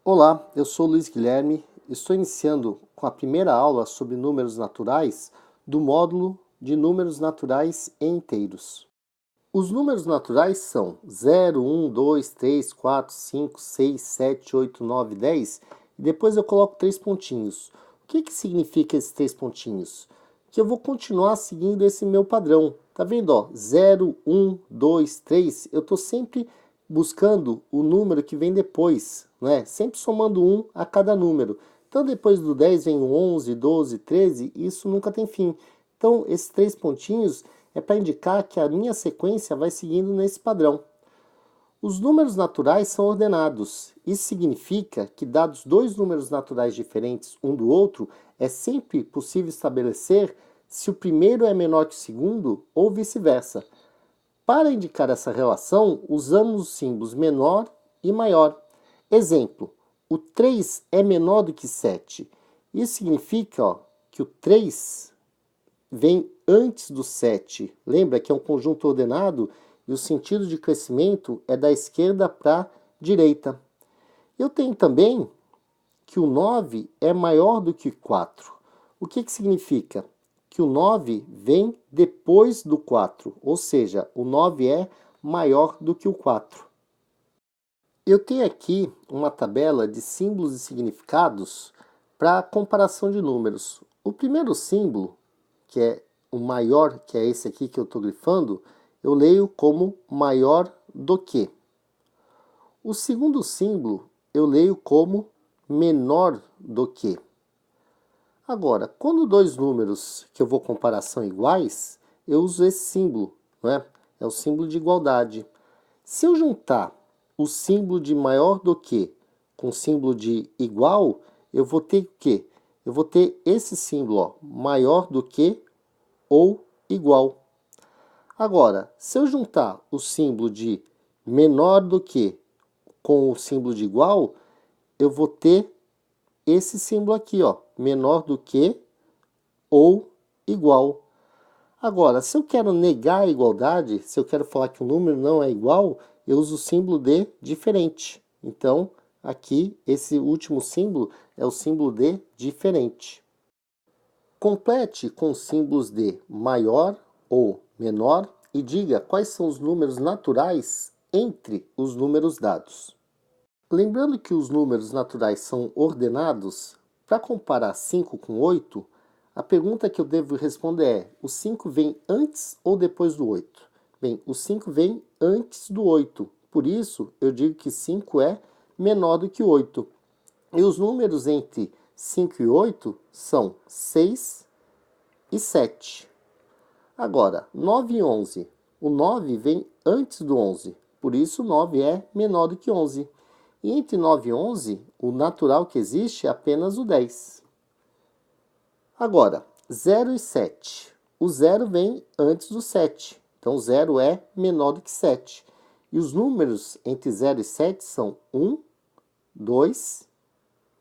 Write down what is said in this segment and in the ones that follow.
Olá, eu sou Luiz Guilherme. Estou iniciando com a primeira aula sobre números naturais do módulo de números naturais em inteiros. Os números naturais são 0, 1, 2, 3, 4, 5, 6, 7, 8, 9, 10 e depois eu coloco 3 pontinhos. O que significa esses 3 pontinhos? Que eu vou continuar seguindo esse meu padrão. Tá vendo? Ó, 0, 1, 2, 3, eu estou sempre buscando o número que vem depois, né? Sempre somando 1 a cada número. Então depois do 10 vem o 11, 12, 13, e isso nunca tem fim. Então esses 3 pontinhos é para indicar que a minha sequência vai seguindo nesse padrão. Os números naturais são ordenados. Isso significa que, dados dois números naturais diferentes um do outro, é sempre possível estabelecer se o primeiro é menor que o segundo ou vice-versa. Para indicar essa relação, usamos os símbolos menor e maior. Exemplo, o 3 é menor do que 7. Isso significa que o 3 vem antes do 7. Lembra que é um conjunto ordenado e o sentido de crescimento é da esquerda para a direita. Eu tenho também que o 9 é maior do que 4. O que significa? Que o 9 vem depois do 4, ou seja, o 9 é maior do que o 4. Eu tenho aqui uma tabela de símbolos e significados para comparação de números. O primeiro símbolo, que é o maior, que é esse aqui que eu estou grifando, eu leio como maior do que. O segundo símbolo eu leio como menor do que. Agora, quando dois números que eu vou comparar são iguais, eu uso esse símbolo, não é? É o símbolo de igualdade. Se eu juntar o símbolo de maior do que com o símbolo de igual, eu vou ter o quê? Eu vou ter esse símbolo, ó, maior do que ou igual. Agora, se eu juntar o símbolo de menor do que com o símbolo de igual, eu vou ter esse símbolo aqui, ó, menor do que ou igual. Agora, se eu quero negar a igualdade, se eu quero falar que o número não é igual, eu uso o símbolo de diferente. Então, aqui, esse último símbolo é o símbolo de diferente. Complete com os símbolos de maior ou menor e diga quais são os números naturais entre os números dados. Lembrando que os números naturais são ordenados, para comparar 5 com 8, a pergunta que eu devo responder é: o 5 vem antes ou depois do 8? Bem, o 5 vem antes do 8, por isso eu digo que 5 é menor do que 8. E os números entre 5 e 8 são 6 e 7. Agora, 9 e 11. O 9 vem antes do 11, por isso o 9 é menor do que 11. E entre 9 e 11, o natural que existe é apenas o 10. Agora, 0 e 7. O 0 vem antes do 7, então 0 é menor do que 7. E os números entre 0 e 7 são 1, 2,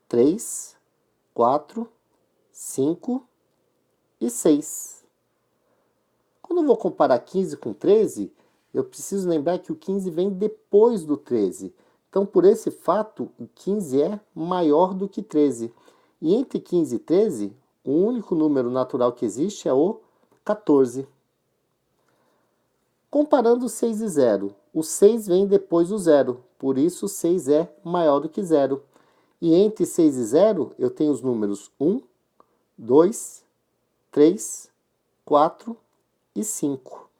3, 4, 5 e 6. Quando eu vou comparar 15 com 13, eu preciso lembrar que o 15 vem depois do 13. Então, por esse fato, o 15 é maior do que 13. E entre 15 e 13, o único número natural que existe é o 14. Comparando 6 e 0, o 6 vem depois do 0, por isso o 6 é maior do que 0. E entre 6 e 0, eu tenho os números 1, 2, 3, 4 e 5.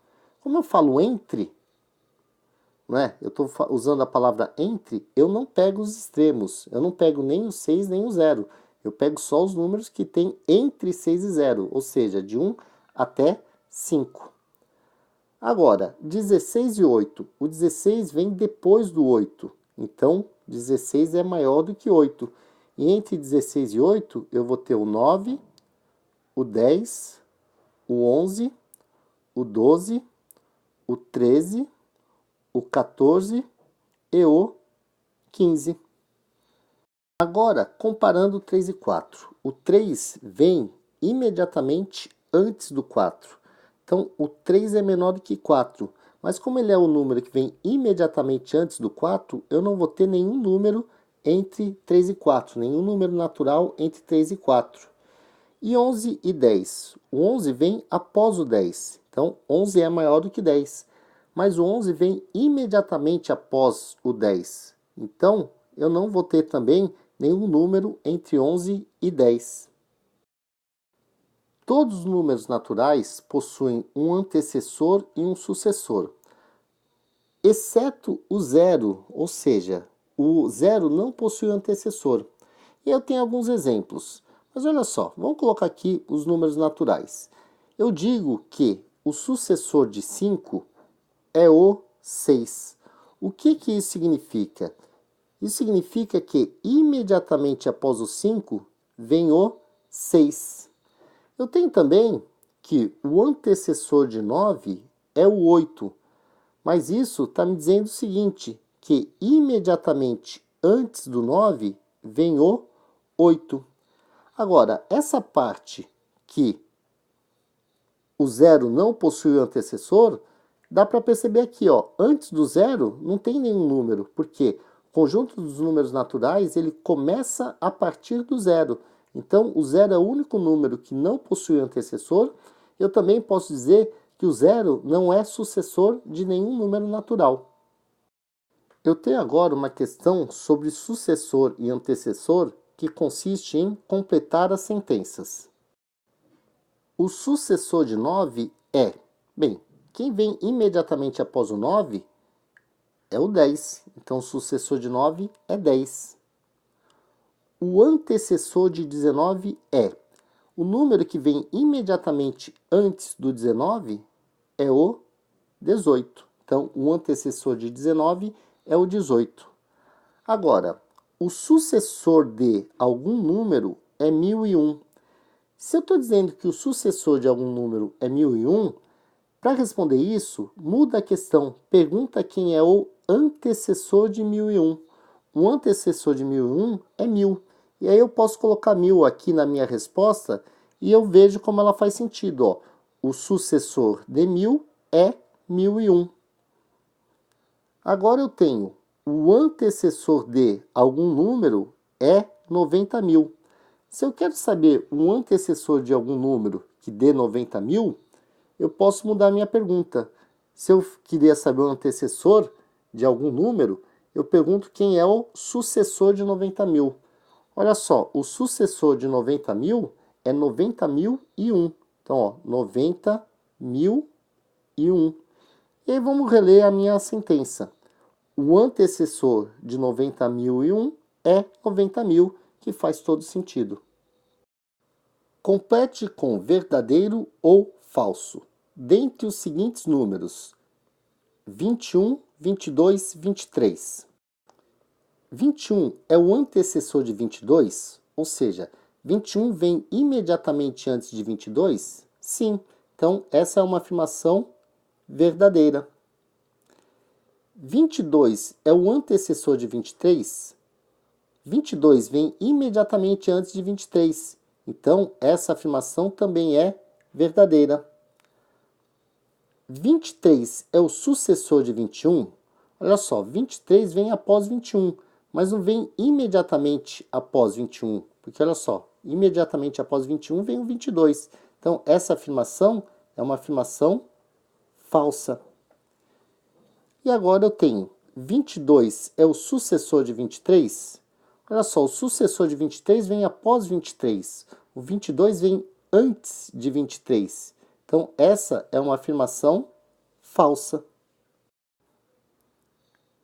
Como eu falo entre, né? Eu estou usando a palavra entre, eu não pego os extremos, eu não pego nem o 6 nem o 0, eu pego só os números que tem entre 6 e 0, ou seja, de 1 até 5. Agora, 16 e 8, o 16 vem depois do 8, então 16 é maior do que 8. E entre 16 e 8, eu vou ter o 9, o 10, o 11, o 12, o 13, o 14 e o 15. Agora, comparando 3 e 4. O 3 vem imediatamente antes do 4. Então, o 3 é menor do que 4. Mas como ele é o número que vem imediatamente antes do 4, eu não vou ter nenhum número entre 3 e 4, nenhum número natural entre 3 e 4. E 11 e 10. O 11 vem após o 10. Então, 11 é maior do que 10. Mas o 11 vem imediatamente após o 10. Então, eu não vou ter também nenhum número entre 11 e 10. Todos os números naturais possuem um antecessor e um sucessor, exceto o zero, ou seja, o zero não possui antecessor. E eu tenho alguns exemplos. Mas olha só, vamos colocar aqui os números naturais. Eu digo que o sucessor de 5 é o 6. O que isso significa? Isso significa que imediatamente após o 5 vem o 6. Eu tenho também que o antecessor de 9 é o 8. Mas isso está me dizendo o seguinte, que imediatamente antes do 9 vem o 8. Agora, essa parte que o zero não possui o antecessor, dá para perceber aqui, ó, antes do zero não tem nenhum número, porque o conjunto dos números naturais ele começa a partir do zero. Então, o zero é o único número que não possui antecessor. Eu também posso dizer que o zero não é sucessor de nenhum número natural. Eu tenho agora uma questão sobre sucessor e antecessor que consiste em completar as sentenças. O sucessor de 9 é, bem, quem vem imediatamente após o 9 é o 10. Então, o sucessor de 9 é 10. O antecessor de 19 é o número que vem imediatamente antes do 19 é o 18. Então, o antecessor de 19 é o 18. Agora, o sucessor de algum número é 1001. Se eu estou dizendo que o sucessor de algum número é 1001, para responder isso, muda a questão. Pergunta quem é o antecessor de 1001. O antecessor de 1001 é 1000. E aí eu posso colocar 1000 aqui na minha resposta e eu vejo como ela faz sentido. Ó. O sucessor de 1000 é 1001. Agora eu tenho o antecessor de algum número é 90.000. Se eu quero saber um antecessor de algum número que dê 90.000, eu posso mudar a minha pergunta. Se eu queria saber o antecessor de algum número, eu pergunto quem é o sucessor de 90.000. Olha só, o sucessor de 90.000 é 90.001. Então, ó, 90.001. E aí vamos reler a minha sentença. O antecessor de 90.001 é 90.000, que faz todo sentido. Complete com verdadeiro ou falso. Dentre os seguintes números: 21, 22, 23. 21 é o antecessor de 22? Ou seja, 21 vem imediatamente antes de 22? Sim. Então, essa é uma afirmação verdadeira. 22 é o antecessor de 23? 22 vem imediatamente antes de 23. Então, essa afirmação também é verdadeira. 23 é o sucessor de 21? Olha só, 23 vem após 21, mas não vem imediatamente após 21. Porque, olha só, imediatamente após 21 vem o 22. Então, essa afirmação é uma afirmação falsa. E agora eu tenho 22 é o sucessor de 23? Olha só, o sucessor de 23 vem após 23. O 22 vem antes de 23. Então, essa é uma afirmação falsa.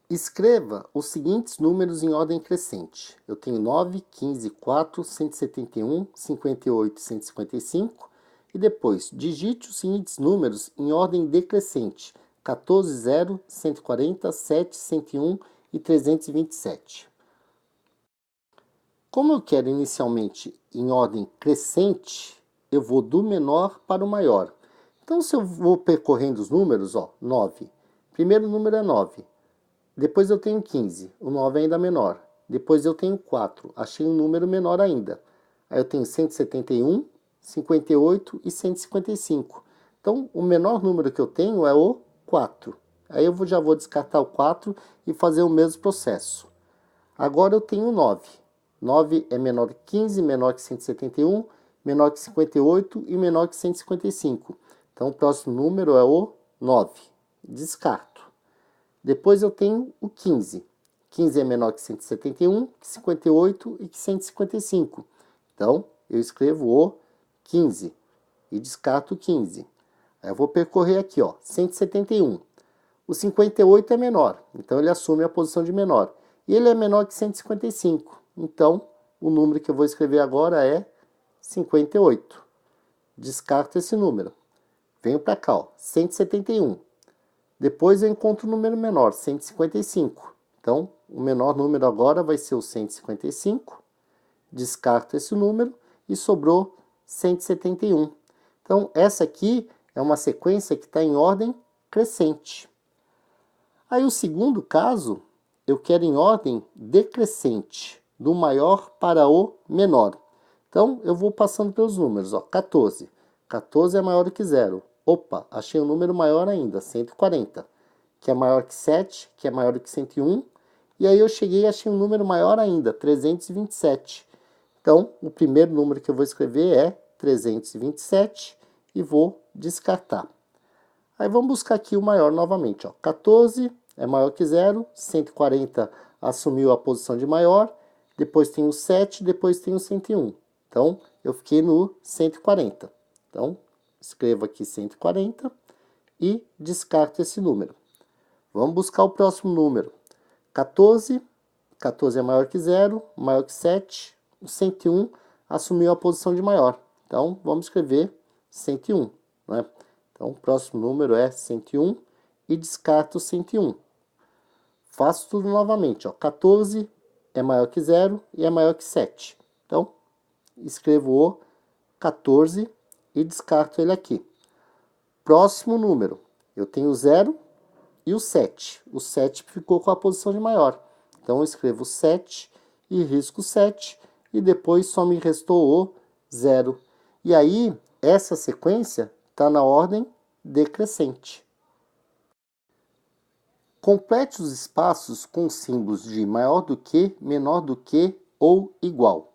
Escreva os seguintes números em ordem crescente. Eu tenho 9, 15, 4, 171, 58 e 155. E depois, digite os seguintes números em ordem decrescente. 14, 0, 140, 7, 101 e 327. Como eu quero inicialmente em ordem crescente, eu vou do menor para o maior. Então, se eu vou percorrendo os números, ó, 9. Primeiro número é 9. Depois eu tenho 15. O 9 é ainda menor. Depois eu tenho 4. Achei um número menor ainda. Aí eu tenho 171, 58 e 155. Então, o menor número que eu tenho é o 4. Aí eu já vou descartar o 4 e fazer o mesmo processo. Agora eu tenho 9. 9 é menor que 15, menor que 171, menor que 58 e menor que 155. Então, o próximo número é o 9. Descarto. Depois eu tenho o 15. 15 é menor que 171, que 58 e que 155. Então, eu escrevo o 15 e descarto o 15. Aí eu vou percorrer aqui, ó, 171. O 58 é menor, então ele assume a posição de menor. E ele é menor que 155. Então, o número que eu vou escrever agora é 58. Descarto esse número. Venho para cá, ó, 171. Depois eu encontro o número menor, 155. Então, o menor número agora vai ser o 155. Descarto esse número e sobrou 171. Então, essa aqui é uma sequência que está em ordem crescente. Aí, o segundo caso, eu quero em ordem decrescente, do maior para o menor. Então, eu vou passando pelos números, ó, 14. 14 é maior do que 0. Opa, achei um número maior ainda, 140, que é maior que 7, que é maior do que 101. E aí eu cheguei e achei um número maior ainda, 327. Então, o primeiro número que eu vou escrever é 327 e vou descartar. Aí vamos buscar aqui o maior novamente, ó. 14 é maior que 0, 140 assumiu a posição de maior, depois tem o 7, depois tem o 101. Então, eu fiquei no 140. Então, escrevo aqui 140 e descarto esse número. Vamos buscar o próximo número. 14, 14 é maior que 0, maior que 7, o 101 assumiu a posição de maior. Então, vamos escrever 101, né? Então, o próximo número é 101 e descarto 101. Faço tudo novamente, ó. 14 é maior que 0 e é maior que 7. Então, escrevo o 14 e descarto ele aqui. Próximo número, eu tenho o 0 e o 7. O 7 ficou com a posição de maior. Então, eu escrevo 7 e risco 7 e depois só me restou o 0. E aí, essa sequência está na ordem decrescente. Complete os espaços com símbolos de maior do que, menor do que ou igual.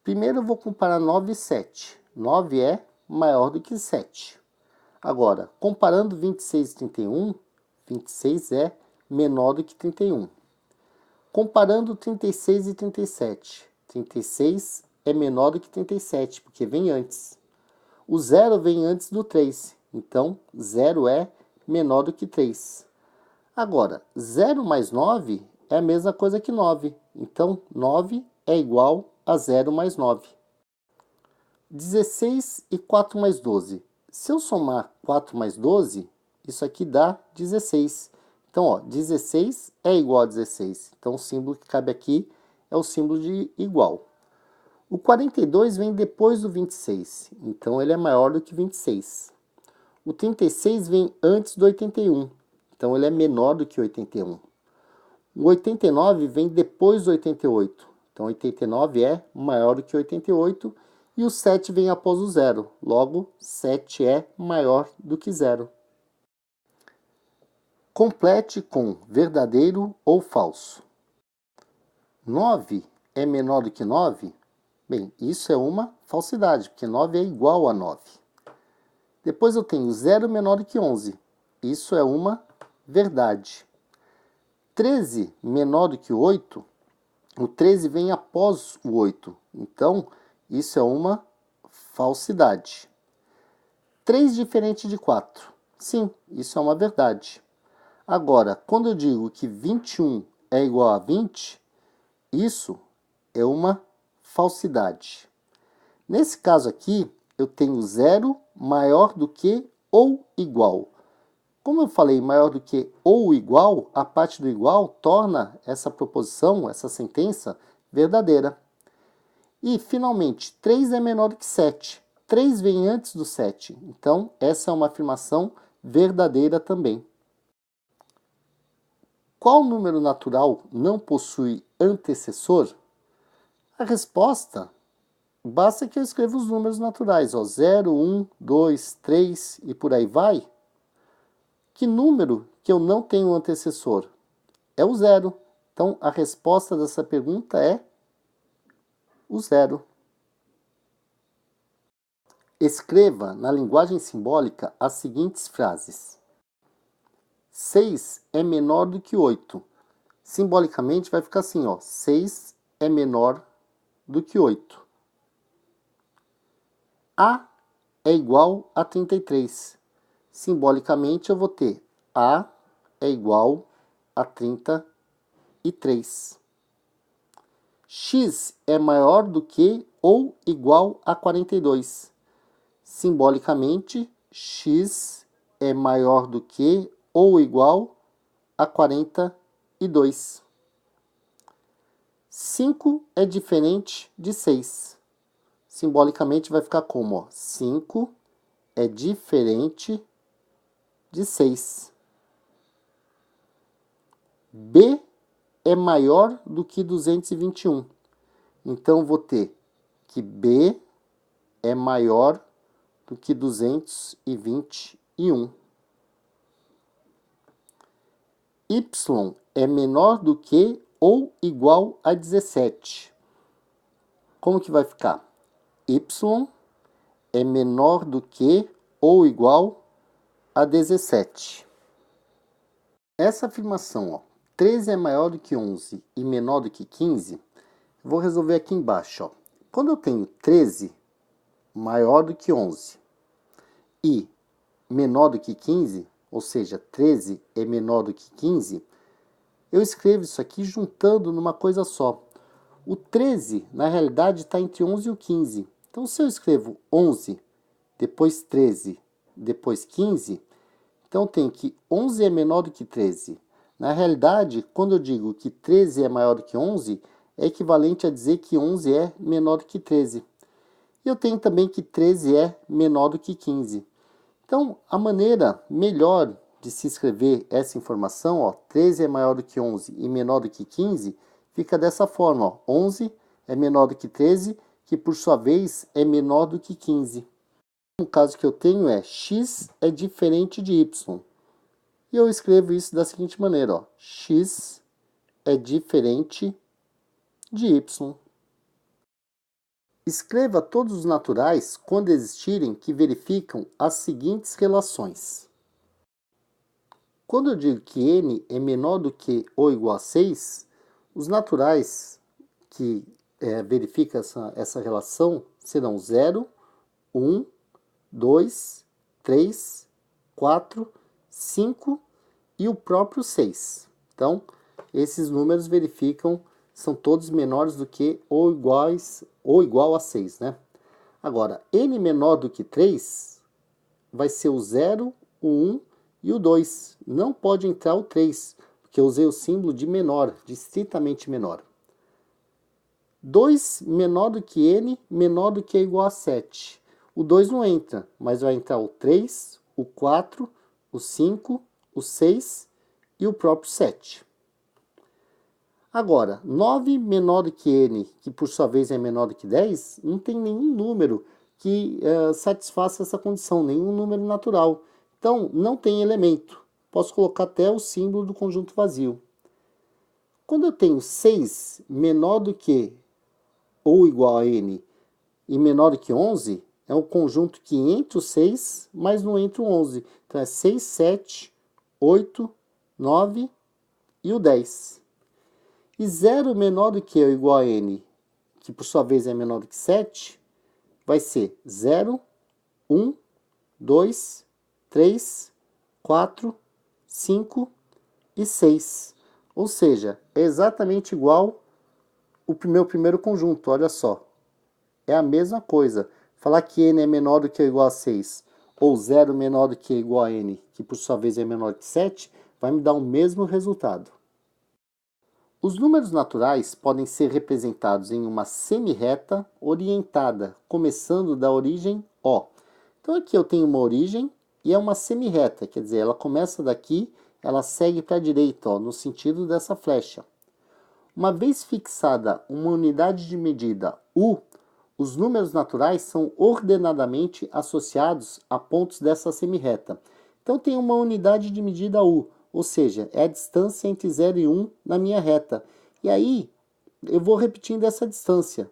Primeiro eu vou comparar 9 e 7. 9 é maior do que 7. Agora, comparando 26 e 31, 26 é menor do que 31. Comparando 36 e 37, 36 é menor do que 37, porque vem antes. O 0 vem antes do 3, então 0 é menor do que 3. Agora, 0 mais 9 é a mesma coisa que 9, então 9 é igual a 0 mais 9. 16 e 4 mais 12. Se eu somar 4 mais 12, isso aqui dá 16. Então, ó, 16 é igual a 16. Então, o símbolo que cabe aqui é o símbolo de igual. O 42 vem depois do 26, então ele é maior do que 26. O 36 vem antes do 81, então ele é menor do que 81. O 89 vem depois do 88, então 89 é maior do que 88. E o 7 vem após o 0, logo 7 é maior do que 0. Complete com verdadeiro ou falso. 9 é menor do que 9? Bem, isso é uma falsidade, porque 9 é igual a 9. Depois eu tenho 0 menor do que 11. Isso é uma verdade. 13 menor do que 8? O 13 vem após o 8. Então, isso é uma falsidade. 3 diferente de 4. Sim, isso é uma verdade. Agora, quando eu digo que 21 é igual a 20, isso é uma falsidade. Nesse caso aqui, eu tenho 0 maior do que ou igual. Como eu falei maior do que ou igual, a parte do igual torna essa proposição, essa sentença, verdadeira. E, finalmente, 3 é menor do que 7. 3 vem antes do 7. Então, essa é uma afirmação verdadeira também. Qual número natural não possui antecessor? A resposta, basta que eu escreva os números naturais, ó, 0, 1, 2, 3 e por aí vai. Que número que eu não tenho antecessor? É o 0. Então, a resposta dessa pergunta é o zero. Escreva na linguagem simbólica as seguintes frases. 6 é menor do que 8. Simbolicamente vai ficar assim, ó. 6 é menor do que 8. A é igual a 33. Simbolicamente eu vou ter A é igual a 33. X é maior do que ou igual a 42. Simbolicamente, x é maior do que ou igual a 42. 5 é diferente de 6. Simbolicamente vai ficar como? Ó, 5 é diferente de 6. B é maior do que 221. Então, vou ter que B é maior do que 221. Y é menor do que ou igual a 17. Como que vai ficar? Y é menor do que ou igual a 17. Essa afirmação, ó, 13 é maior do que 11 e menor do que 15, vou resolver aqui embaixo. Ó. Quando eu tenho 13 maior do que 11 e menor do que 15, ou seja, 13 é menor do que 15, eu escrevo isso aqui juntando numa coisa só. O 13, na realidade, está entre 11 e o 15. Então, se eu escrevo 11, depois 13, depois 15, então tem que 11 é menor do que 13. Na realidade, quando eu digo que 13 é maior do que 11, é equivalente a dizer que 11 é menor do que 13. E eu tenho também que 13 é menor do que 15. Então, a maneira melhor de se escrever essa informação, ó, 13 é maior do que 11 e menor do que 15, fica dessa forma. Ó, 11 é menor do que 13, que por sua vez é menor do que 15. No caso que eu tenho é x é diferente de y. E eu escrevo isso da seguinte maneira. Ó, x é diferente de y. Escreva todos os naturais, quando existirem, que verificam as seguintes relações. Quando eu digo que n é menor do que ou igual a 6, os naturais que verificam essa relação serão 0, 1, 2, 3, 4, 5 e o próprio 6. Então, esses números verificam, são todos menores do que ou igual a 6, né? Agora, n menor do que 3 vai ser o 0, o 1 e o 2. Não pode entrar o 3, porque eu usei o símbolo de menor, de estritamente menor. 2 menor do que n, menor do que ou igual a 7. O 2 não entra, mas vai entrar o 3, o 4, o 5, o 6 e o próprio 7. Agora, 9 menor do que n, que por sua vez é menor do que 10, não tem nenhum número que satisfaça essa condição, nenhum número natural. Então, não tem elemento. Posso colocar até o símbolo do conjunto vazio. Quando eu tenho 6 menor do que ou igual a n e menor do que 11, é um conjunto que entra o 6, mas não entra o 11. Então, é 6, 7, 8, 9 e o 10. E 0 menor do que ou igual a n, que por sua vez é menor do que 7, vai ser 0, 1, 2, 3, 4, 5 e 6. Ou seja, é exatamente igual o meu primeiro conjunto, olha só. É a mesma coisa. Falar que n é menor do que ou igual a 6, ou 0 menor do que ou igual a n, que por sua vez é menor que 7, vai me dar o mesmo resultado. Os números naturais podem ser representados em uma semirreta orientada, começando da origem O. Então aqui eu tenho uma origem e é uma semirreta, quer dizer, ela começa daqui, ela segue para a direita, ó, no sentido dessa flecha. Uma vez fixada uma unidade de medida U, os números naturais são ordenadamente associados a pontos dessa semirreta. Então tem uma unidade de medida U, ou seja, é a distância entre 0 e 1 na minha reta. E aí, eu vou repetindo essa distância.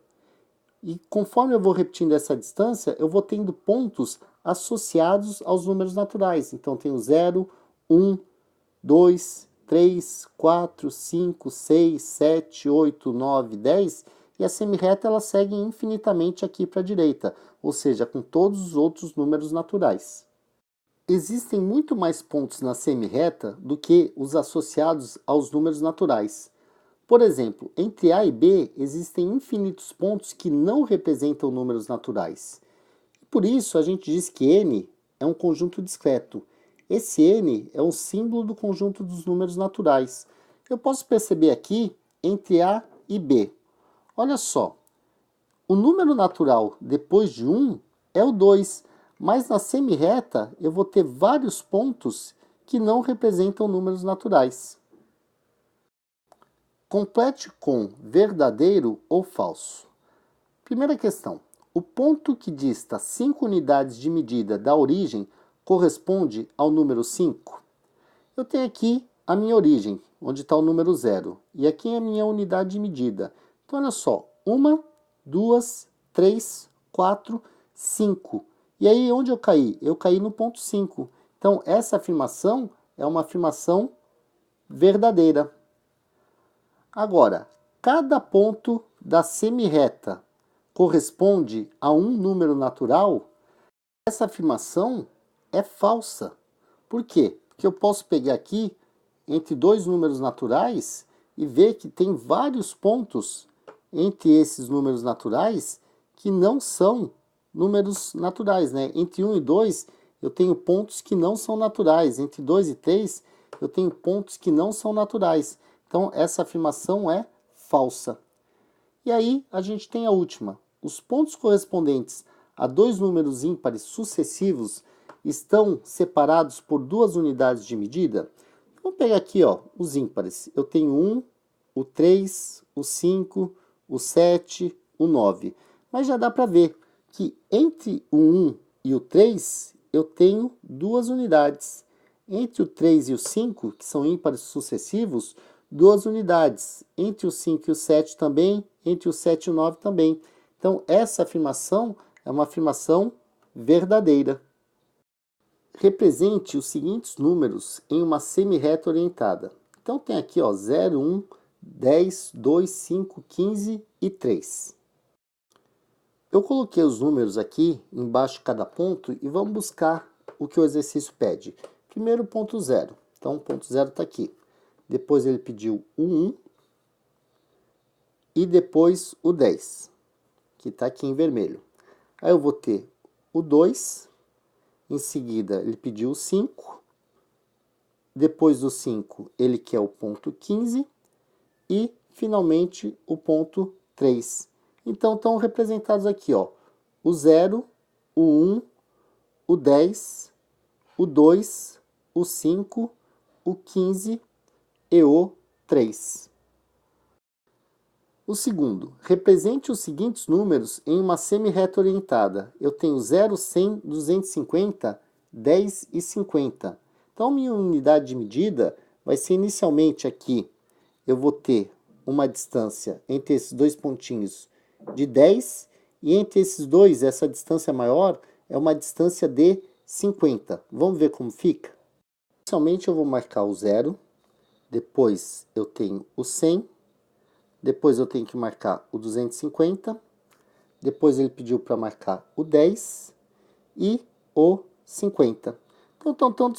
E conforme eu vou repetindo essa distância, eu vou tendo pontos associados aos números naturais. Então, tenho 0, 1, 2, 3, 4, 5, 6, 7, 8, 9, 10. E a semirreta ela segue infinitamente aqui para a direita, ou seja, com todos os outros números naturais. Existem muito mais pontos na semirreta do que os associados aos números naturais. Por exemplo, entre A e B existem infinitos pontos que não representam números naturais. Por isso, a gente diz que n é um conjunto discreto. Esse n é um símbolo do conjunto dos números naturais. Eu posso perceber aqui entre A e B. Olha só, o número natural depois de 1 é o 2, mas na semirreta eu vou ter vários pontos que não representam números naturais. Complete com verdadeiro ou falso. Primeira questão. O ponto que dista 5 unidades de medida da origem corresponde ao número 5? Eu tenho aqui a minha origem, onde está o número 0. E aqui é a minha unidade de medida. Então, olha só. 1, 2, 3, 4, 5. E aí, onde eu caí? Eu caí no ponto 5. Então, essa afirmação é uma afirmação verdadeira. Agora, cada ponto da semirreta corresponde a um número natural? Essa afirmação é falsa. Por quê? Porque eu posso pegar aqui entre dois números naturais e ver que tem vários pontos entre esses números naturais que não são números naturais, né? Entre 1 e 2 eu tenho pontos que não são naturais. Entre 2 e 3 eu tenho pontos que não são naturais. Então, essa afirmação é falsa. E aí, a gente tem a última. Os pontos correspondentes a dois números ímpares sucessivos estão separados por duas unidades de medida? Vamos pegar aqui, ó, os ímpares. Eu tenho 1, o 3, o 5, o 7, o 9. Mas já dá para ver que entre o 1 e o 3, eu tenho duas unidades. Entre o 3 e o 5, que são ímpares sucessivos, duas unidades. Entre o 5 e o 7 também, entre o 7 e o 9 também. Então, essa afirmação é uma afirmação verdadeira. Represente os seguintes números em uma semirreta orientada. Então, tem aqui ó, 0, 1, 10, 2, 5, 15 e 3. Eu coloquei os números aqui embaixo de cada ponto e vamos buscar o que o exercício pede. Primeiro, ponto 0. Então, o ponto 0 está aqui. Depois ele pediu o 1 e depois o 10, que está aqui em vermelho. Aí eu vou ter o 2, em seguida ele pediu o 5, depois do 5 ele quer o ponto 15 e finalmente o ponto 3. Então estão representados aqui, ó, o 0, o 1, o 10, o 2, o 5, o 15 e o 3. O segundo, represente os seguintes números em uma semirreta orientada. Eu tenho 0, 100, 250, 10 e 50. Então, minha unidade de medida vai ser inicialmente aqui, eu vou ter uma distância entre esses dois pontinhos de 10, e entre esses dois, essa distância maior é uma distância de 50. Vamos ver como fica? Inicialmente eu vou marcar o 0, depois eu tenho o 100, depois eu tenho que marcar o 250, depois ele pediu para marcar o 10 e o 50. Então estão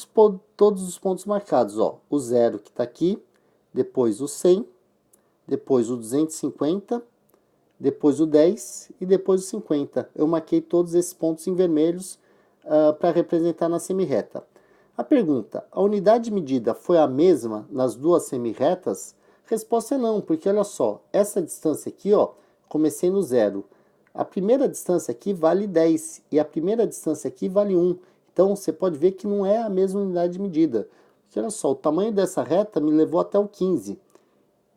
todos os pontos marcados, ó. O 0 que está aqui, depois o 100, depois o 250, depois o 10 e depois o 50. Eu marquei todos esses pontos em vermelhos para representar na semirreta. A pergunta, a unidade de medida foi a mesma nas duas semirretas? Resposta é não, porque olha só, essa distância aqui, ó, comecei no 0. A primeira distância aqui vale 10 e a primeira distância aqui vale 1. Então, você pode ver que não é a mesma unidade de medida. Porque olha só, o tamanho dessa reta me levou até o 15.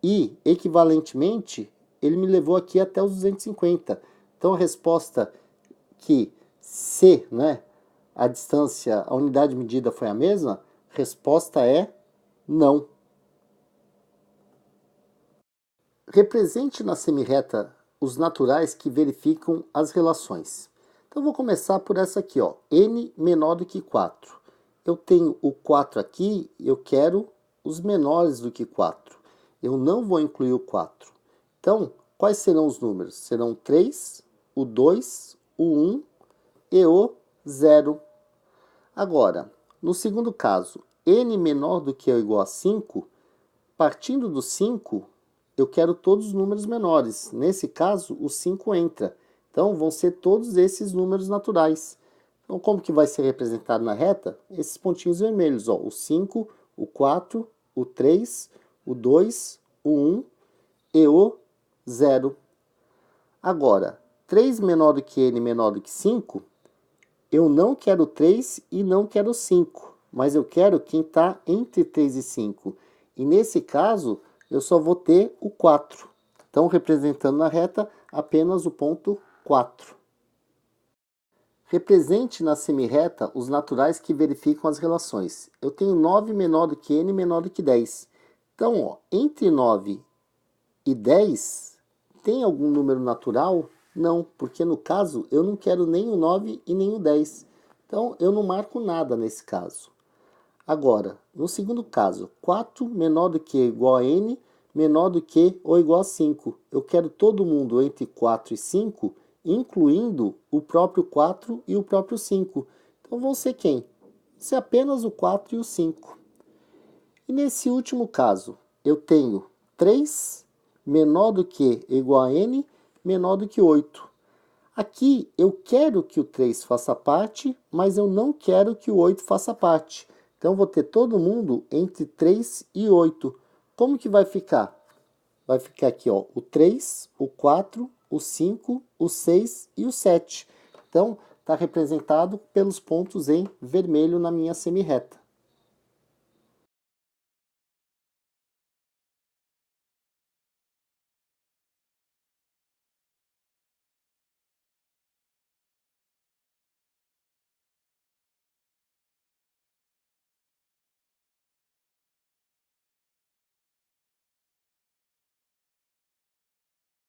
E, equivalentemente, ele me levou aqui até os 250. Então, a resposta que C, né, a distância, a unidade de medida foi a mesma, resposta é Não. Represente na semirreta os naturais que verificam as relações. Então, vou começar por essa aqui, ó, n menor do que 4. Eu tenho o 4 aqui, eu quero os menores do que 4. Eu não vou incluir o 4. Então, quais serão os números? Serão 3, o 2, o 1 e o 0. Agora, no segundo caso, n menor do que ou igual a 5, partindo do 5, eu quero todos os números menores. Nesse caso, o 5 entra. Então, vão ser todos esses números naturais. Então, como que vai ser representado na reta? Esses pontinhos vermelhos, ó, o 5, o 4, o 3, o 2, o 1 e o 0. Agora, 3 menor do que n menor do que 5, eu não quero 3 e não quero 5, mas eu quero quem está entre 3 e 5. E nesse caso, eu só vou ter o 4. Então, representando na reta apenas o ponto 4. Represente na semirreta os naturais que verificam as relações. Eu tenho 9 menor do que n menor do que 10. Então, ó, entre 9 e 10, tem algum número natural? Não, porque no caso eu não quero nem o 9 e nem o 10. Então, eu não marco nada nesse caso. Agora, no segundo caso, 4 menor do que ou igual a n, menor do que ou igual a 5. Eu quero todo mundo entre 4 e 5, incluindo o próprio 4 e o próprio 5. Então, vão ser quem? Vão ser apenas o 4 e o 5. E nesse último caso, eu tenho 3 menor do que ou igual a n, menor do que 8. Aqui, eu quero que o 3 faça parte, mas eu não quero que o 8 faça parte. Então, vou ter todo mundo entre 3 e 8. Como que vai ficar? Vai ficar aqui, ó, o 3, o 4, o 5, o 6 e o 7. Então, está representado pelos pontos em vermelho na minha semirreta.